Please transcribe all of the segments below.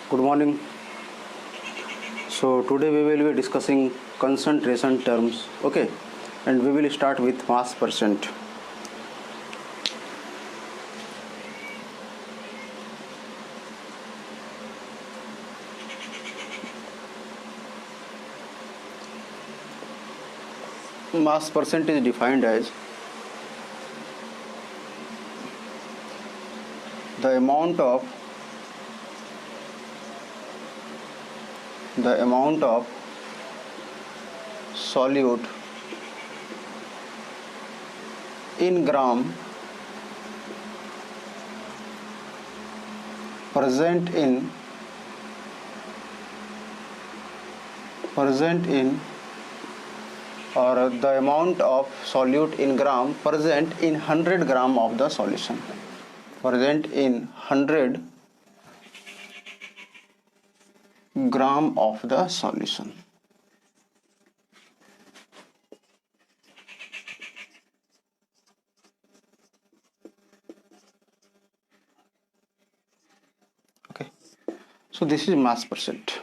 Good morning. So today we will be discussing concentration terms, okay, and we will start with mass percent. Mass percent is defined as the amount of solute in gram present in or the amount of solute in gram present in 100 gram of the solution, present in 100 gram of the solution. Okay, so this is mass percent.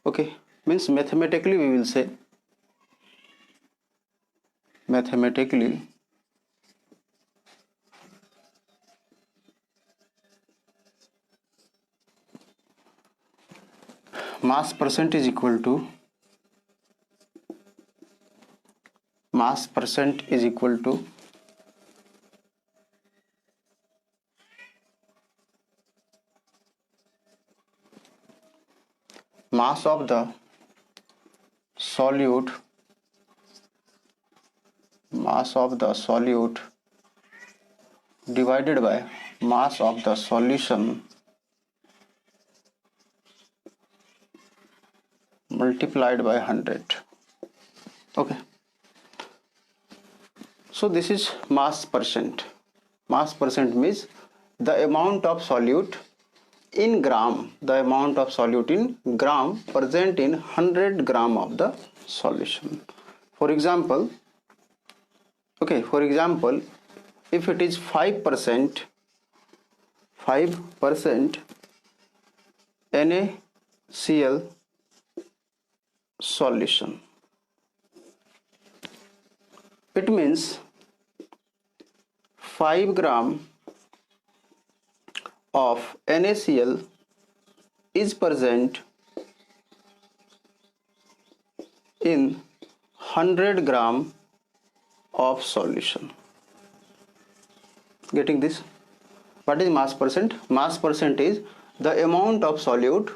Okay, means mathematically we will say mass percent is equal to mass of the solute divided by mass of the solution multiplied by 100. Okay, so this is mass percent. Mass percent means the amount of solute in gram, present in 100 gram of the solution. For example, if it is 5% NaCl solution, it means 5 gram of NaCl is present in 100 gram of solution. Getting this? What is mass percent? Mass percent is the amount of solute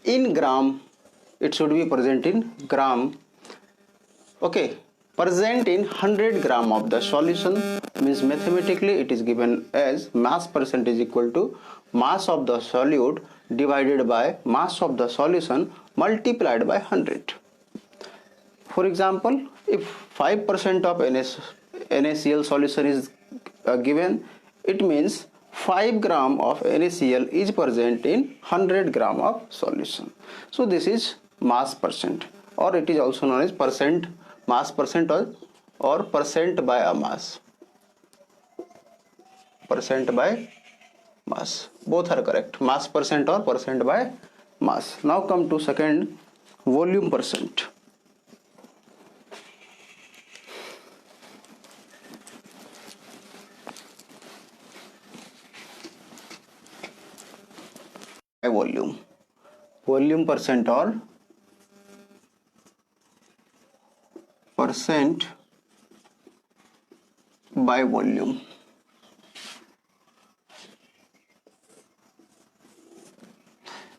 in gram. It should be present in gram. Okay, present in 100 gram of the solution, means mathematically it is given as mass percent is equal to mass of the solute divided by mass of the solution multiplied by 100. For example, if 5% of NaCl solution is given, it means 5 gram of NaCl is present in 100 gram of solution. So this is mass percent, or it is also known as mass percent or percent by a mass. Percent by mass, both are correct. Mass percent or percent by mass. Now come to second, volume percent. Volume percent or percent by volume.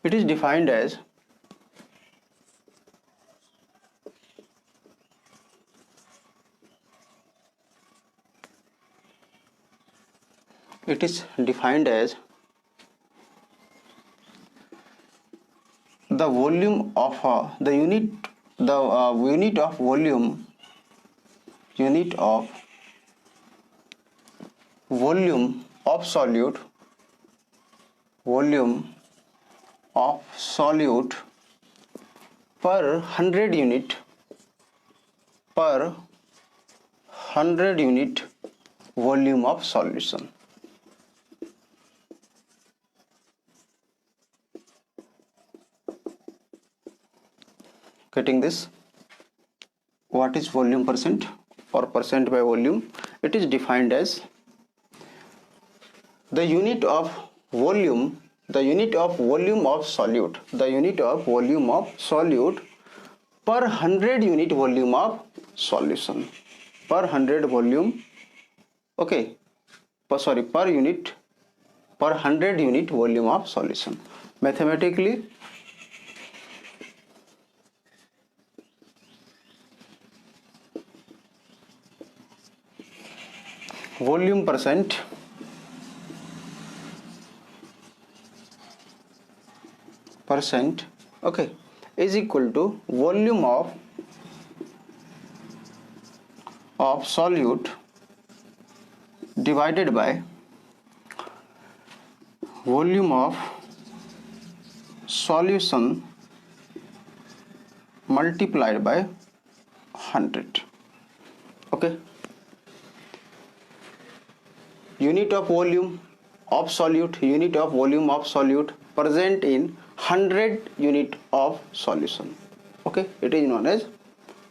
It is defined as the volume of the unit of volume of solute per 100 unit volume of solution. Getting this? What is volume percent or percent by volume? It is defined as the unit of volume, the unit of volume of solute, the unit of volume of solute per 100 unit volume of solution, per 100 volume, okay, per unit, per 100 unit volume of solution. Mathematically, volume percent okay, is equal to volume of solute divided by volume of solution multiplied by 100. Okay, unit of volume of solute, unit of volume of solute present in 100 unit of solution. Okay, it is known as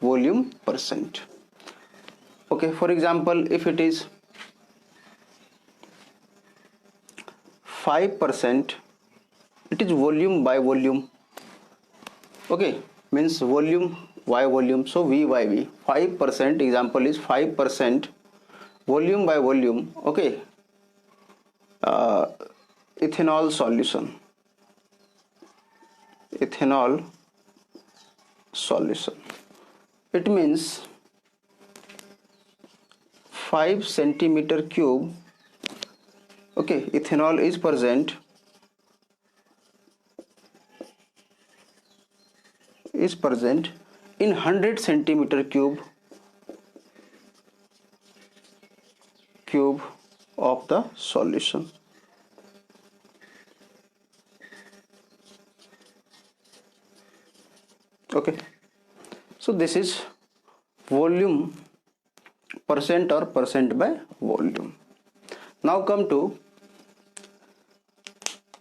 volume percent. Okay, for example, if it is 5%, it is volume by volume. Okay, means volume by volume, so V by V. 5% example is 5% volume by volume. Okay, ethanol solution, ethanol solution, it means 5 centimeter cube. Okay, ethanol is present in 100 centimeter cube of the solution. Okay, so this is volume percent or percent by volume. Now come to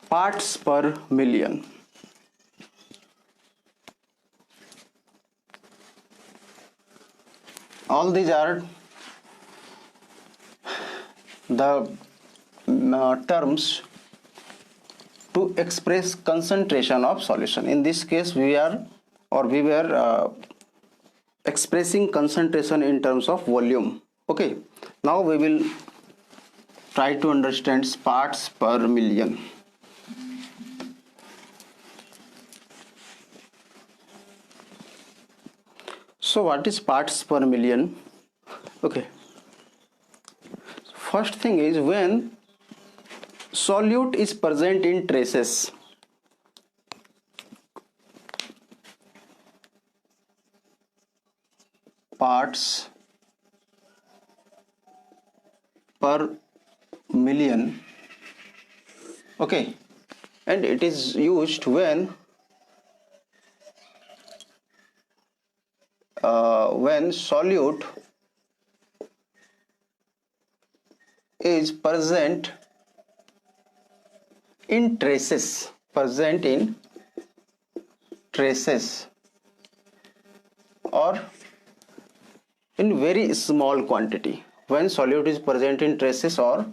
parts per million. All these are the terms to express concentration of solution. In this case, we were expressing concentration in terms of volume. Okay, now we will try to understand parts per million. So what is parts per million? Okay, first thing is when solute is present in traces, parts per million. Okay, and it is used when solute is present in traces, or in very small quantity. When solute is present in traces or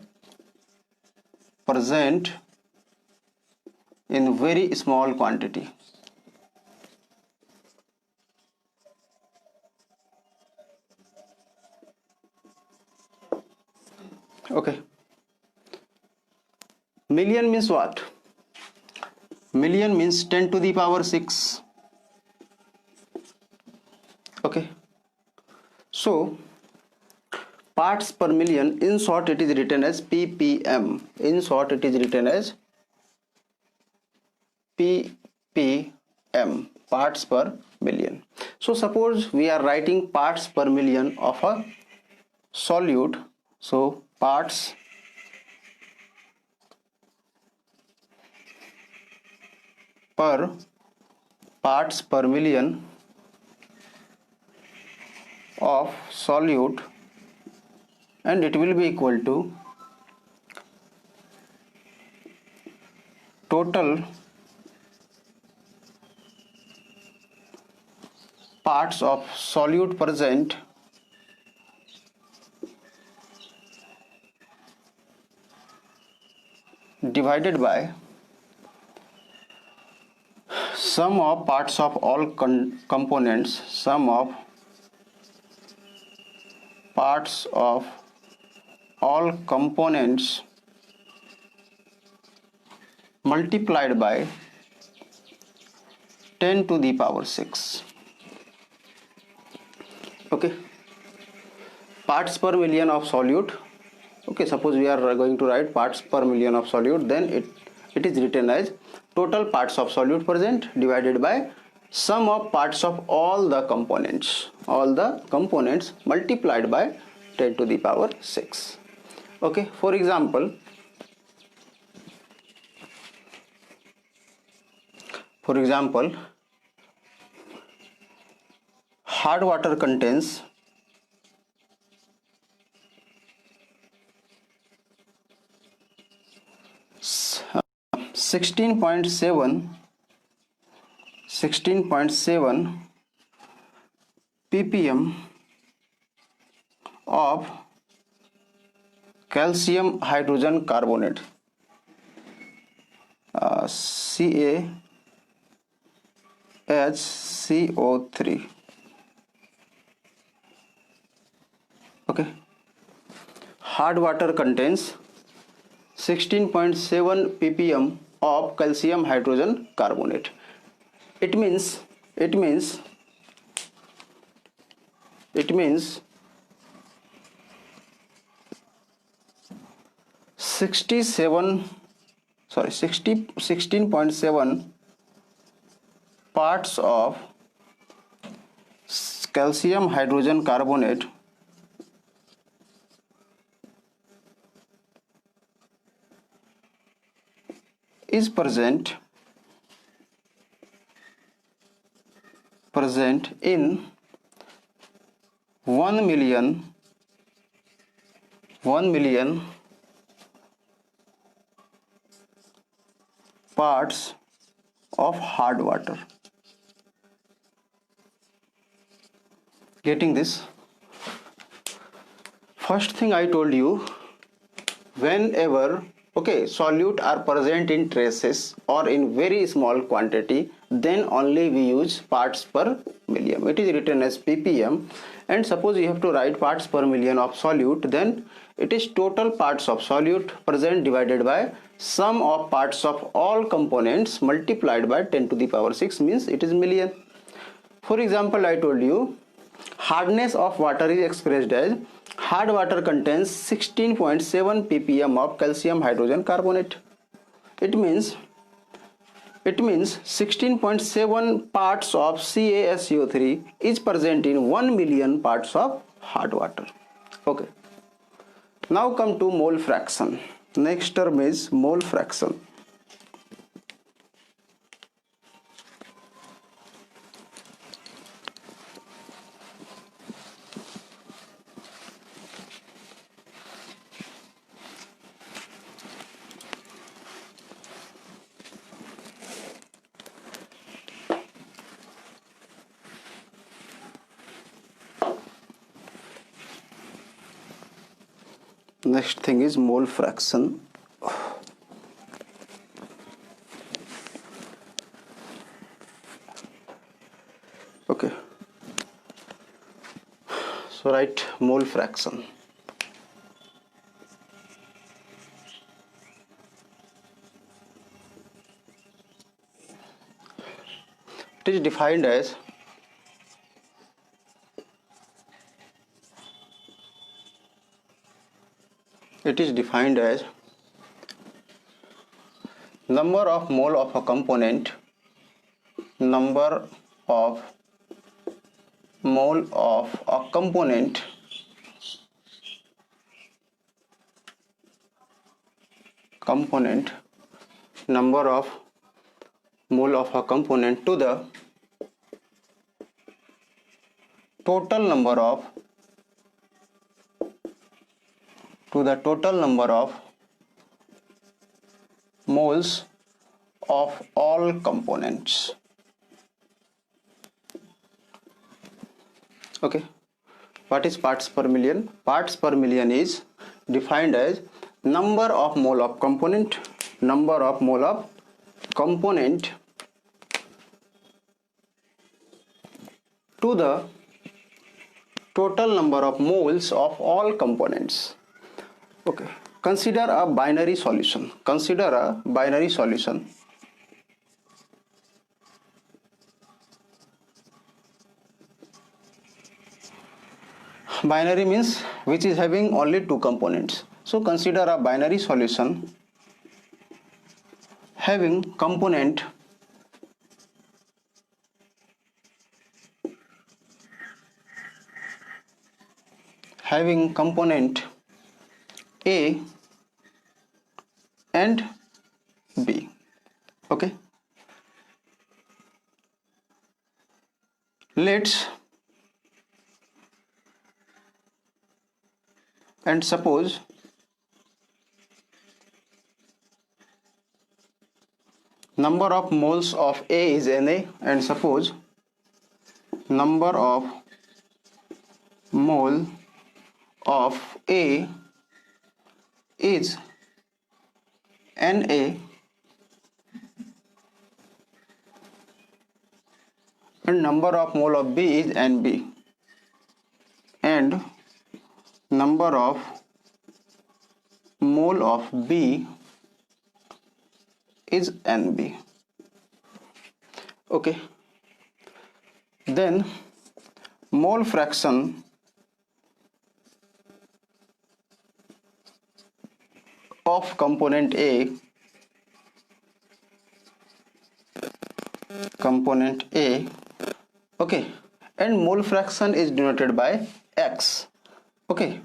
present in very small quantity. Okay, million means what? Million means 10 to the power 6. Okay, so parts per million, in short it is written as ppm. In short it is written as ppm, parts per million. So suppose we are writing parts per million of a solute. So parts per million of solute, and it will be equal to total parts of solute present divided by sum of parts of all components, sum of parts of all components multiplied by 10 to the power 6. Okay, parts per million of solute. Okay, suppose we are going to write parts per million of solute, then it is written as total parts of solute present divided by sum of parts of all the components multiplied by 10 to the power 6. Okay, for example, hard water contains 16.7 ppm of calcium hydrogen carbonate, CaHCO3. Okay, hard water contains 16.7 ppm of calcium hydrogen carbonate. It means 16.7 parts of calcium hydrogen carbonate is present in 1 million parts of hard water. Getting this? First thing I told you, whenever solute are present in traces or in very small quantity, then only we use parts per million. It is written as ppm, and suppose you have to write parts per million of solute, then it is total parts of solute present divided by sum of parts of all components multiplied by 10 to the power 6, means it is million. For example, I told you hardness of water is expressed as hard water contains 16.7 ppm of calcium hydrogen carbonate. It means 16.7 parts of CaSO3 is present in 1 million parts of hard water. Okay, now come to mole fraction. Next term is mole fraction. Next thing is mole fraction. Okay, so write mole fraction. It is defined as number of mole of a component, number of mole of a component to the total number of moles of all components. Okay, what is parts per million? Parts per million is defined as number of mole of component, number of mole of component to the total number of moles of all components. Okay, consider a binary solution. Consider a binary solution. Binary means which is having only two components. So consider a binary solution having component A and B. Okay, let's and suppose number of moles of A is Na, and suppose number of mole of A is Na and number of mole of B is Nb, and number of mole of B is Nb. Okay, then mole fraction of component A okay, and mole fraction is denoted by X, okay,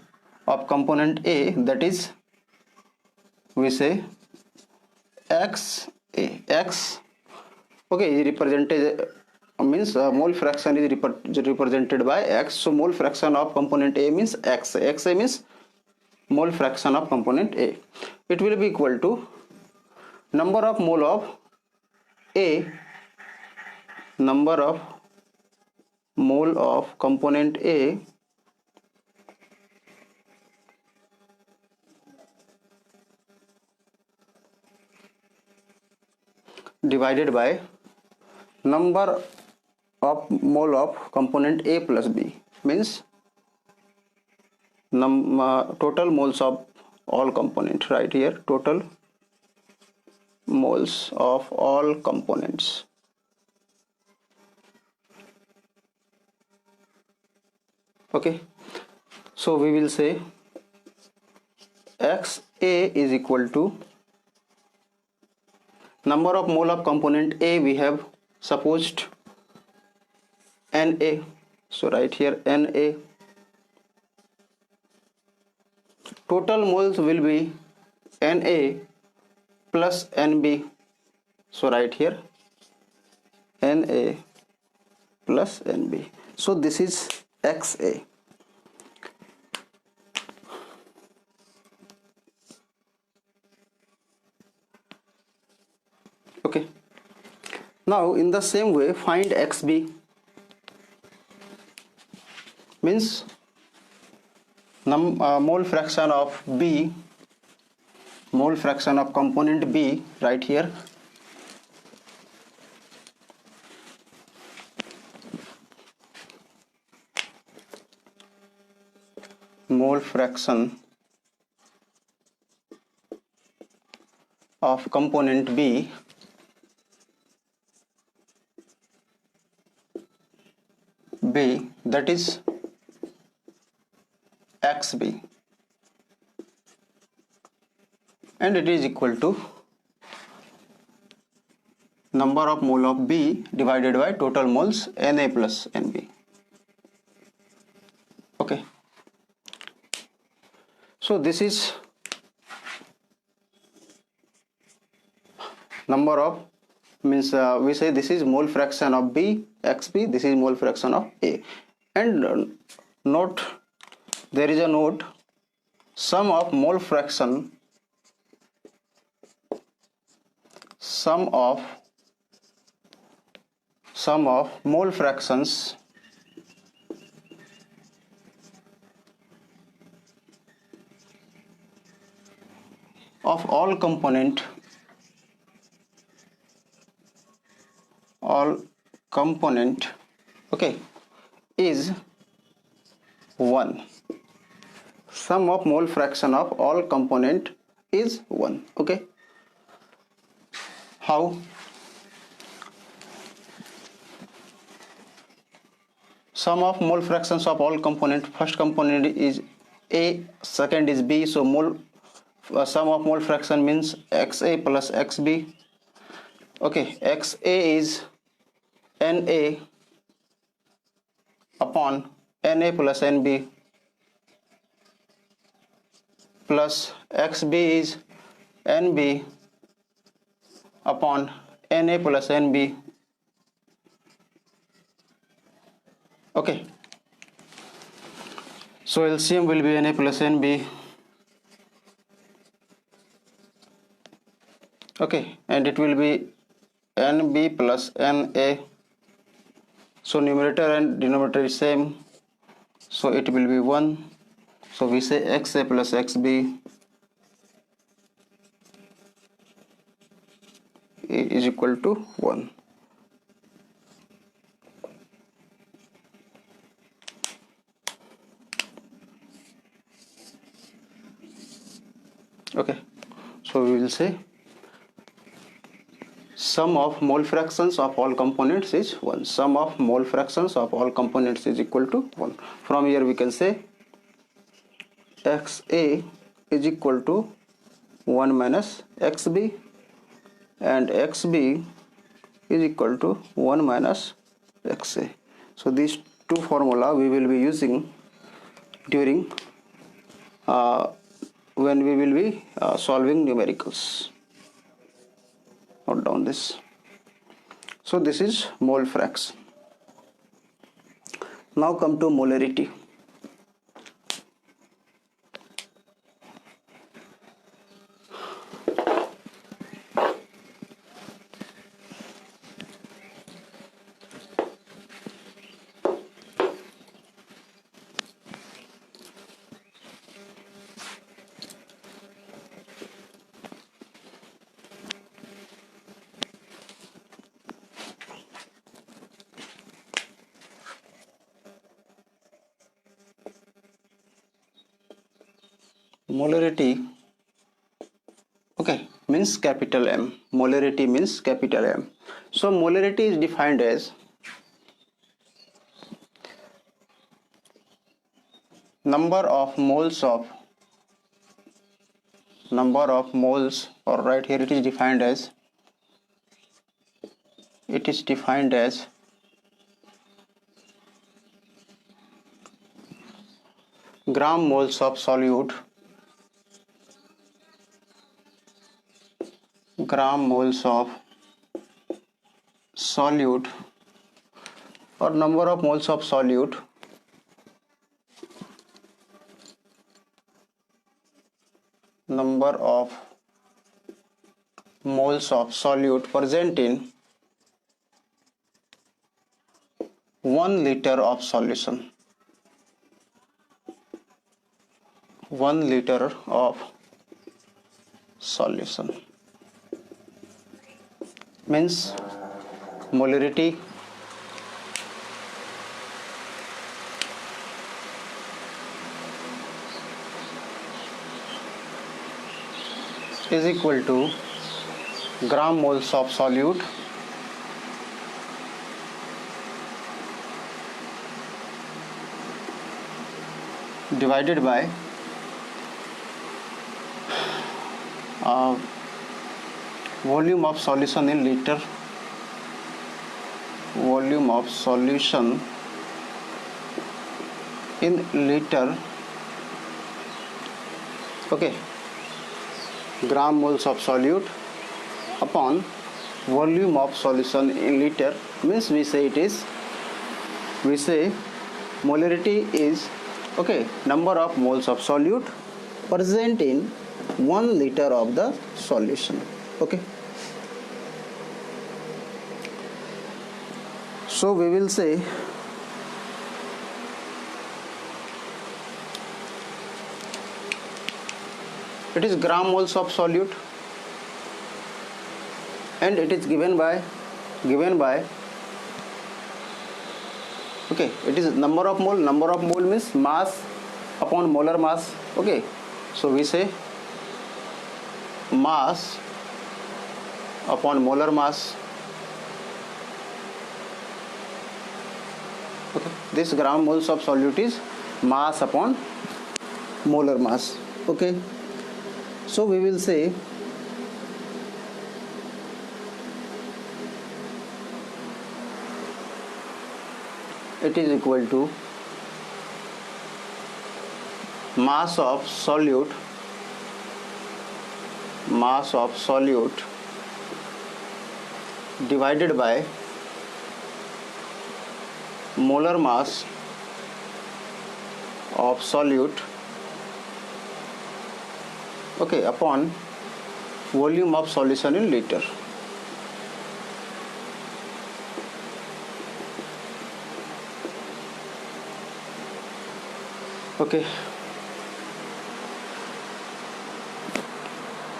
of component A, that is we say X A. X, okay, is represented means mole fraction is represented by X, so mole fraction of component A means X. Xa means mole fraction of component A. It will be equal to number of mole of A, number of mole of component A divided by number of mole of component A plus B, means total moles of all components, right here, total moles of all components. Okay, so we will say Xa is equal to number of mole of component A, we have supposed Na, so right here Na, total moles will be Na plus Nb, so right here Na plus Nb, so this is Xa. Okay, now in the same way find Xb, means mole fraction of B, mole fraction of component B, right here, mole fraction of component B that is Xb, and it is equal to number of mole of B divided by total moles Na plus Nb. Okay, so this is number of, means we say this is mole fraction of B, Xb, this is mole fraction of A, and note, there is a note, sum of mole fraction, sum of mole fractions of all component okay is 1. Sum of mole fraction of all component is 1. Okay, how? Sum of mole fractions of all component, first component is A, second is B, so sum of mole fraction means XA plus XB. Okay, XA is NA upon Na plus Nb plus XB is Nb upon Na plus Nb. Okay, so LCM will be Na plus Nb. Okay, and it will be Nb plus Na. So numerator and denominator is same, so it will be 1. So we say XA plus XB is equal to 1. Okay, so we will say sum of mole fractions of all components is 1. Sum of mole fractions of all components is equal to 1. From here we can say XA is equal to 1 minus XB and XB is equal to 1 minus XA. So these two formula we will be using during when we will be solving numericals. Note down this. So this is mole fraction. Now come to molarity. Molarity, okay, means capital M. Molarity means capital M. So molarity is defined as number of moles, or right here it is defined as gram moles of solute or number of moles of solute present in 1 liter of solution. 1 liter of solution means molarity is equal to gram moles of solute divided by volume of solution in liter. Volume of solution in liter. Okay, gram moles of solute upon volume of solution in liter means we say molarity is, okay, number of moles of solute present in 1 liter of the solution. Okay, so we will say it is gram moles of solute, and it is given by okay, it is number of mole means mass upon molar mass. Okay, so we say mass upon molar mass. Okay, this gram moles of solute is mass upon molar mass. Okay, so we will say it is equal to mass of solute divided by molar mass of solute, okay, upon volume of solution in liter. Okay,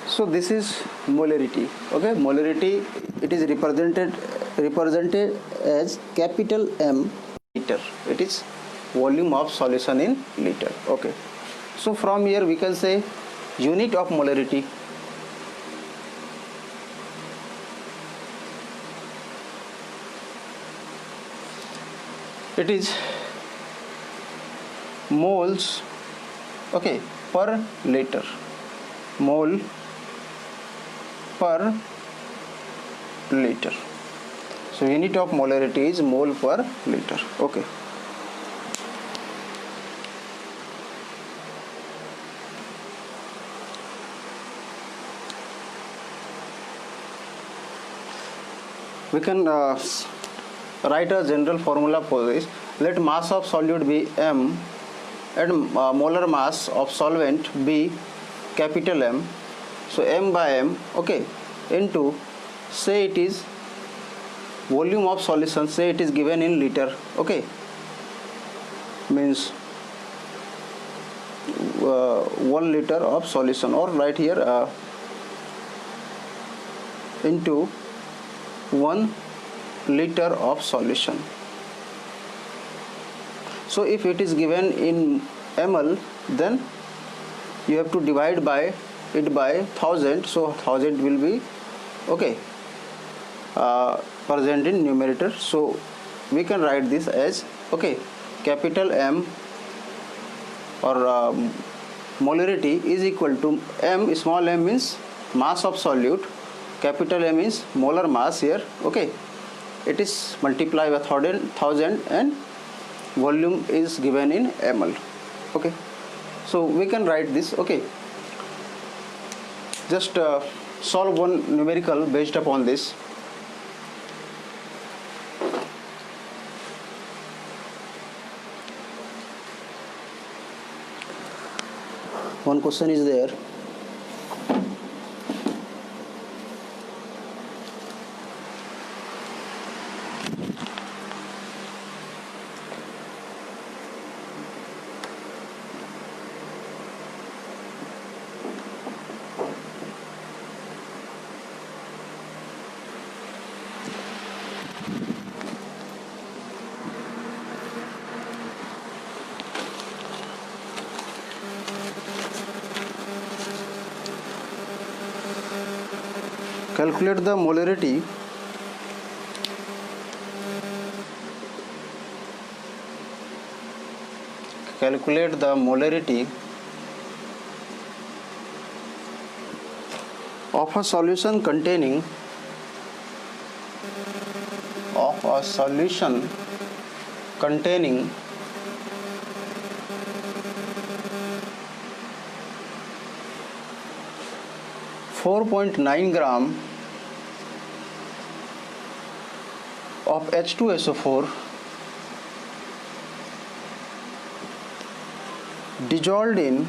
so this is molarity. Okay, molarity, it is represented as capital M liter. It is volume of solution in liter. Okay, so from here we can say unit of molarity. It is moles, okay, per liter, mole per liter. So unit of molarity is mole per liter. Okay, we can write a general formula for this. Let mass of solute be M and molar mass of solvent be capital M. So M by M, okay, into, say it is volume of solution, say it is given in liter. Okay, means 1 liter of solution, or right here into 1 liter of solution. So if it is given in ml, then you have to divide by it by 1000. So 1000 will be, okay, present in numerator. So we can write this as, okay, capital M or molarity is equal to M, small m means mass of solute, capital M is molar mass here. Okay, it is multiplied by 1000 and volume is given in ml. Okay, so we can write this. Okay, just solve one numerical based upon this. One question is there. Calculate the molarity of a solution containing 4.9 gram of H2SO4 dissolved in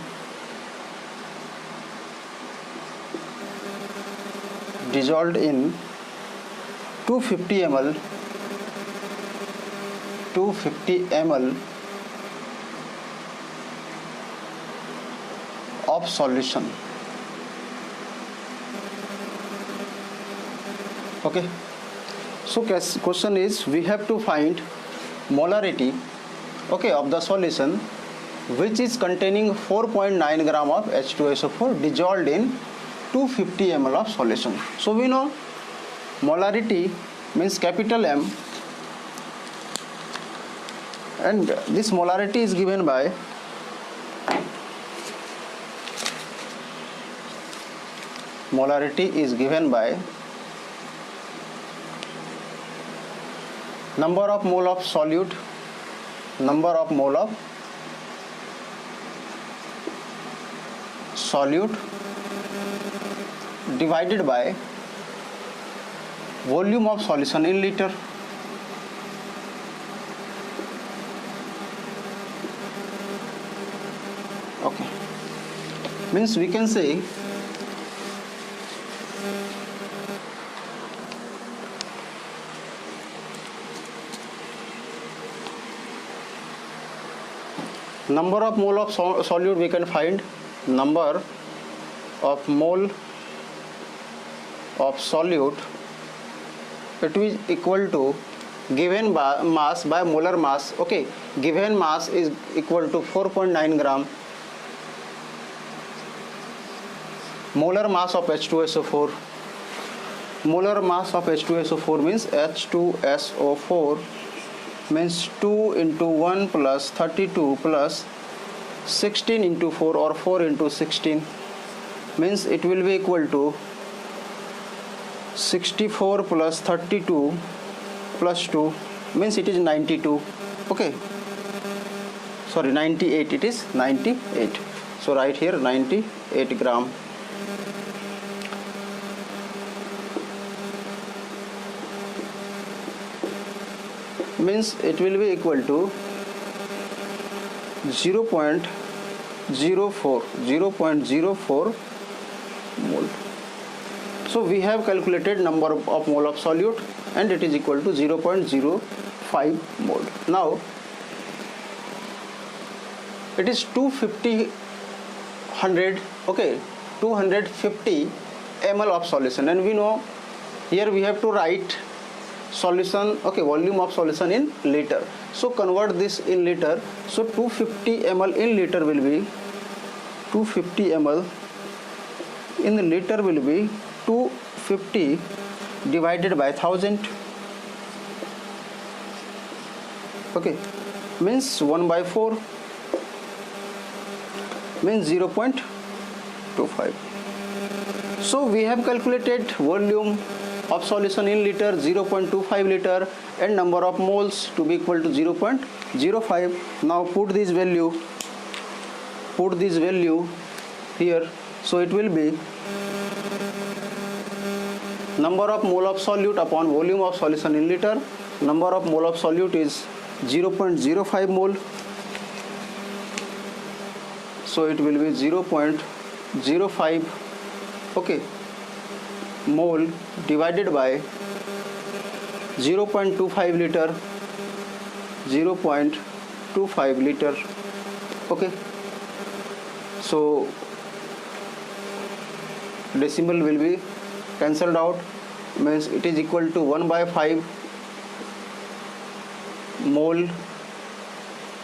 250 ml of solution. Okay, so question is, we have to find molarity, okay, of the solution which is containing 4.9 gram of H2SO4 dissolved in 250 ml of solution. So we know molarity means capital M, and this molarity is given by number of mole of solute, divided by volume of solution in liter. Okay, means we can say number of mole of solute, we can find number of mole of solute, it is equal to given mass by molar mass. Okay, given mass is equal to 4.9 gram, molar mass of H2SO4. Molar mass of H2SO4 means H2SO4 means 2 into 1 plus 32 plus 16 into 4 or 4 into 16, means it will be equal to 64 plus 32 plus 2, means it is 92. Okay, sorry, 98, it is 98. So right here 98 gram. Means it will be equal to 0.04 mole. So we have calculated number of mole of solute and it is equal to 0.05 mole. Now it is 250 okay, 250 ml of solution, and we know here we have to write solution, okay, volume of solution in liter. So convert this in liter. So 250 ml in liter will be 250 ml in liter will be 250 divided by 1000. Okay, means 1 by 4 means 0.25. So we have calculated volume of solution in liter 0.25 liter and number of moles to be equal to 0.05. Now put this value here. So it will be number of mole of solute upon volume of solution in liter. Number of mole of solute is 0.05 mole. So it will be 0.05, okay, mole divided by 0.25 liter, 0.25 liter. Okay, so decimal will be cancelled out, means it is equal to 1 by 5 mole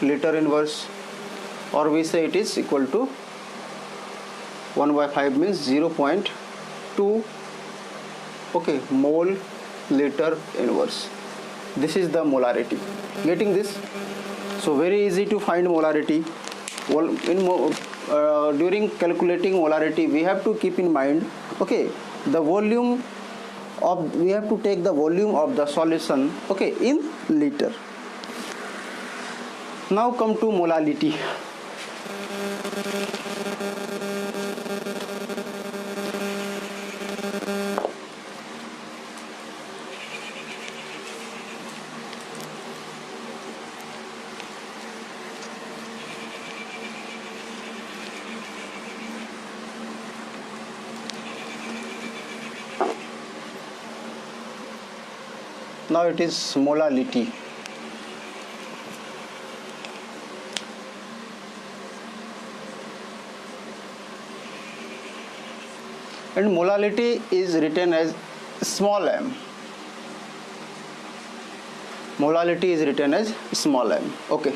liter inverse, or we say it is equal to 1 by 5 means 0.2, okay, mole liter inverse. This is the molarity. Getting this? So very easy to find molarity. During calculating molarity, we have to keep in mind, okay, the volume of, we have to take the volume of the solution, okay, in liter. Now come to molality. Now it is molality. And molality is written as small m. Molality is written as small m. Okay.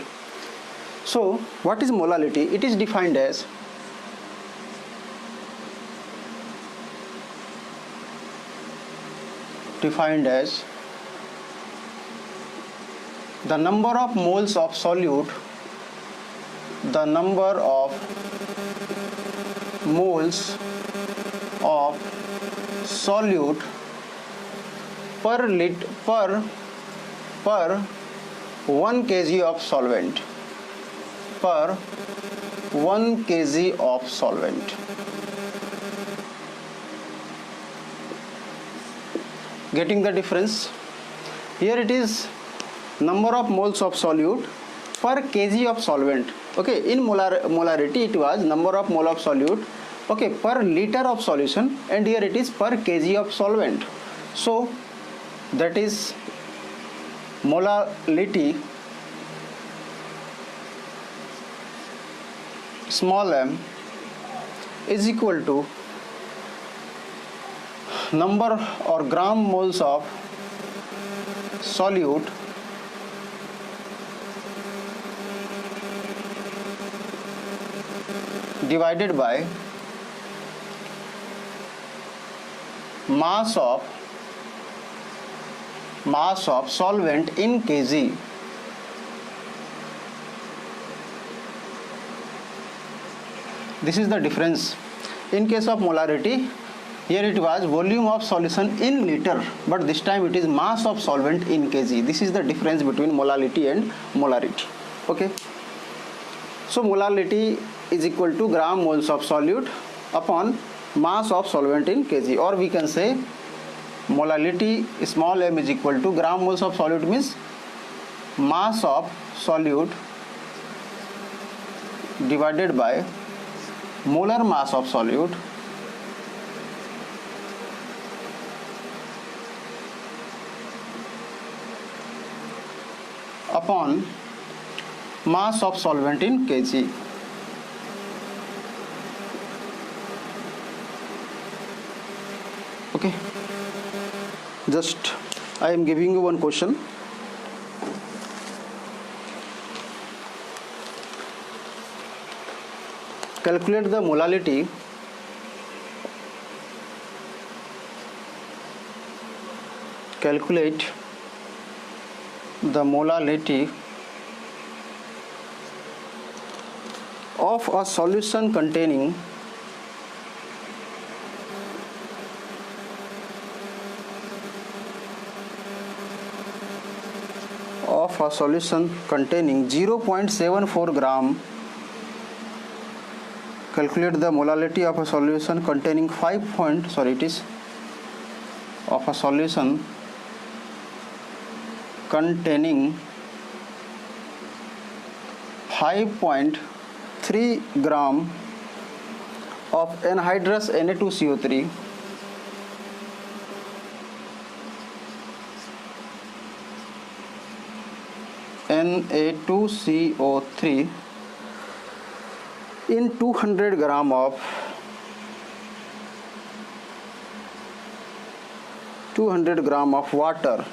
So what is molality? It is defined as the number of moles of solute, the number of moles of solute per 1 kg of solvent, per 1 kg of solvent. Getting the difference? Here it is number of moles of solute per kg of solvent. Okay, in molarity it was number of mole of solute, okay, per liter of solution, and here it is per kg of solvent. So that is molality small m is equal to number or gram moles of solute divided by mass of solvent in kg. This is the difference. In case of molarity, here it was volume of solution in liter, but this time it is mass of solvent in kg. This is the difference between molality and molarity. Okay. So molality is equal to gram moles of solute upon mass of solvent in kg, or we can say molality small m is equal to gram moles of solute means mass of solute divided by molar mass of solute upon mass of solvent in kg. Okay, just I am giving you one question. Calculate the molality of a solution containing of a solution containing 0.74 gram. Calculate the molality of a solution containing of a solution containing 5.3 gram of anhydrous Na2CO3 Na2CO3 in 200 gram of water.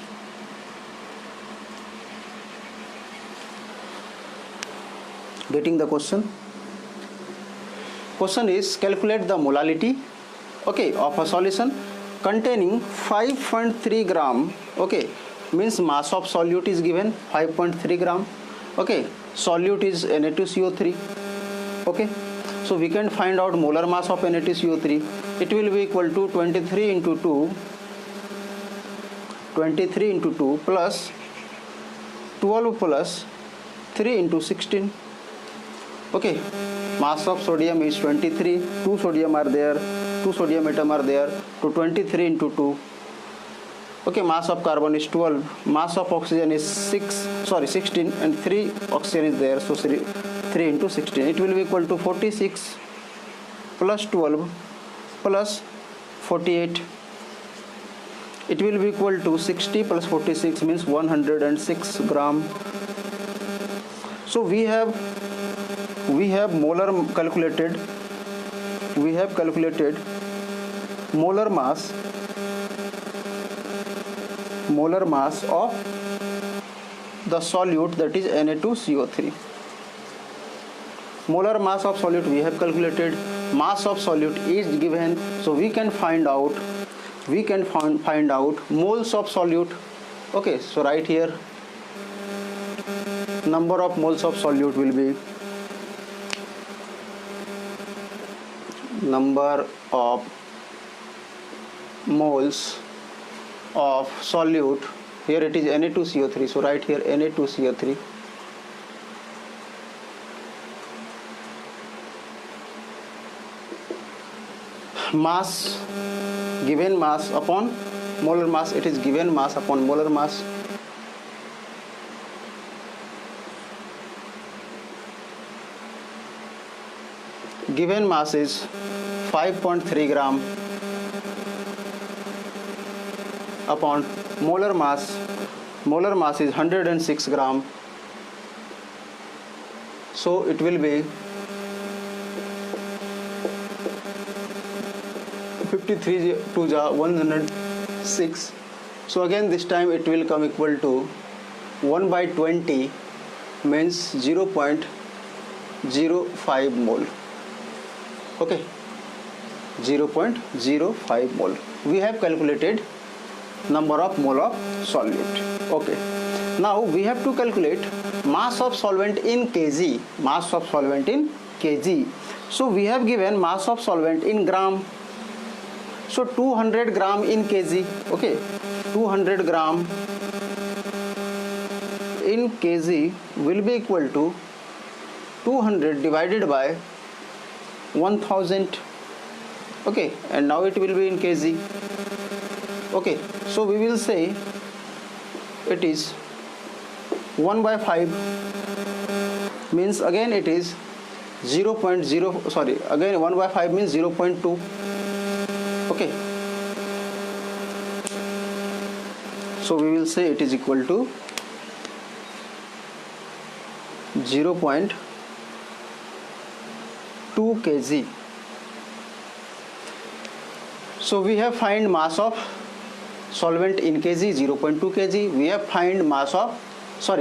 Getting the question? Question is calculate the molality, okay, of a solution containing 5.3 gram, okay, means mass of solute is given 5.3 gram, okay, solute is Na2CO3, okay. So we can find out molar mass of Na2CO3. It will be equal to 23 into 2 plus 12 plus 3 into 16. Okay, mass of sodium is 23, 2 sodium are there, 2 sodium atom are there, to 23 into 2. Okay, mass of carbon is 12, mass of oxygen is 16, and 3 oxygen is there, so 3 into 16. It will be equal to 46 plus 12 plus 48. It will be equal to 60 plus 46 means 106 gram. So we have molar calculated. We have calculated molar mass of the solute, that is Na2CO3. Molar mass of solute we have calculated, mass of solute is given, so we can find out moles of solute. Okay, so right here number of moles of solute will be number of moles of solute. Here it is Na2CO3, so right here Na2CO3 mass, given mass upon molar mass, it is given mass upon molar mass. Given mass is 5.3 gram upon molar mass is 106 gram, so it will be 53 to 106. So again this time it will come equal to 1 by 20 means 0.05 mole. Okay, 0.05 mole. We have calculated number of mole of solute. Okay, now we have to calculate mass of solvent in kg. Mass of solvent in kg. So we have given mass of solvent in gram. So 200 gram in kg. Okay, 200 gram in kg will be equal to 200 divided by 1000. Okay, and now it will be in kg. Okay, so we will say it is 1 by 5 means again it is 0.0, sorry, again 1 by 5 means 0.2. Okay, so we will say it is equal to 0.2 kg. So we have find mass of solvent in kg 0.2 kg. We have find mass of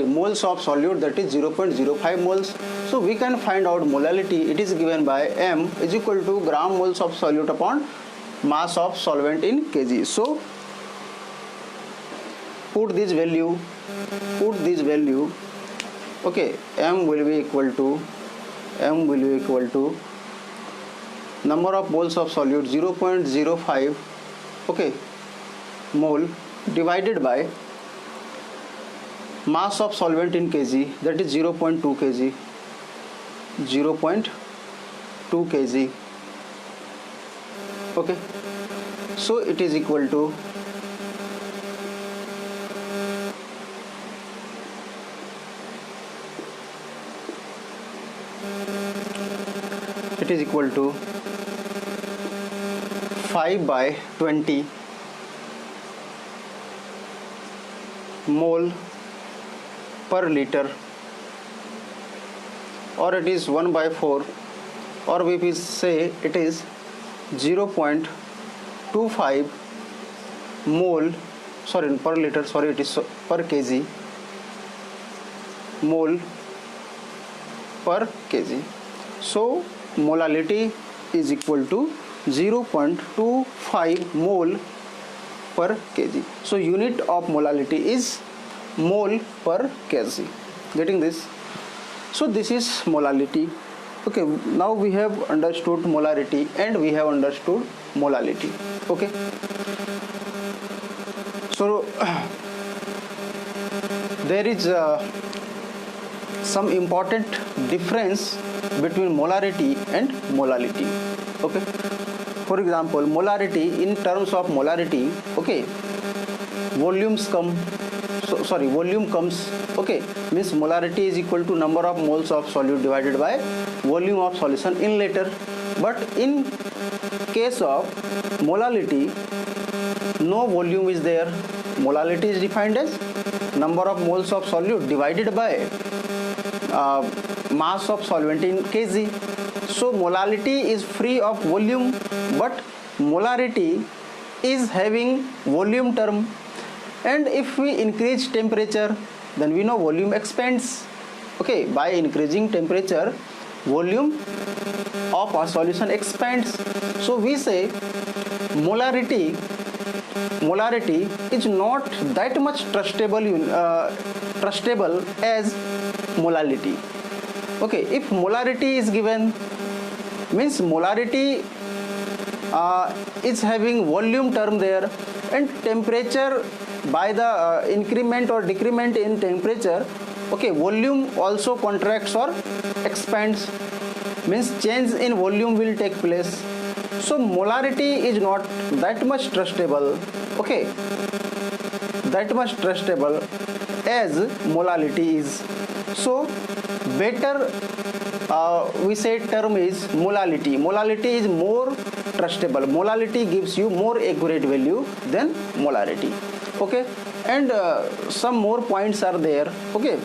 moles of solute, that is 0.05 moles. So we can find out molality. It is given by M is equal to gram moles of solute upon mass of solvent in kg. So put this value. Okay, M will be equal to number of moles of solute 0.05, okay, mole divided by mass of solvent in kg, that is 0.2 kg. Okay, so it is equal to 5 by 20 mole per liter, or it is 1 by 4, or we will say it is 0.25 mole, per liter, it is per kg, mole per kg. So molality is equal to 0.25 mole per kg. So unit of molality is mole per kg. Getting this? So this is molality. Okay, now we have understood molarity and we have understood molality. Okay, so there is some important difference between molarity and molality. Okay, for example, molarity, in terms of molarity, okay, volume comes, okay, means molarity is equal to number of moles of solute divided by volume of solution in liter. But in case of molality, no volume is there. Molality is defined as number of moles of solute divided by mass of solvent in kg. So molality is free of volume, but molarity is having volume term. And if we increase temperature, then we know volume expands. Okay, by increasing temperature, volume of a solution expands. So we say molarity is not that much trustable as molality. Okay, if molarity is given, means molarity is having volume term there, and temperature by the increment or decrement in temperature, okay, volume also contracts or expands, means change in volume will take place. So molarity is not that much trustable, okay, that much trustable as molality is. So better we say term is molality. Molality is more trustable. Molality gives you more accurate value than molarity. Okay, and some more points are there. Okay,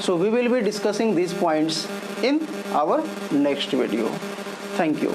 so we will be discussing these points in our next video. Thank you.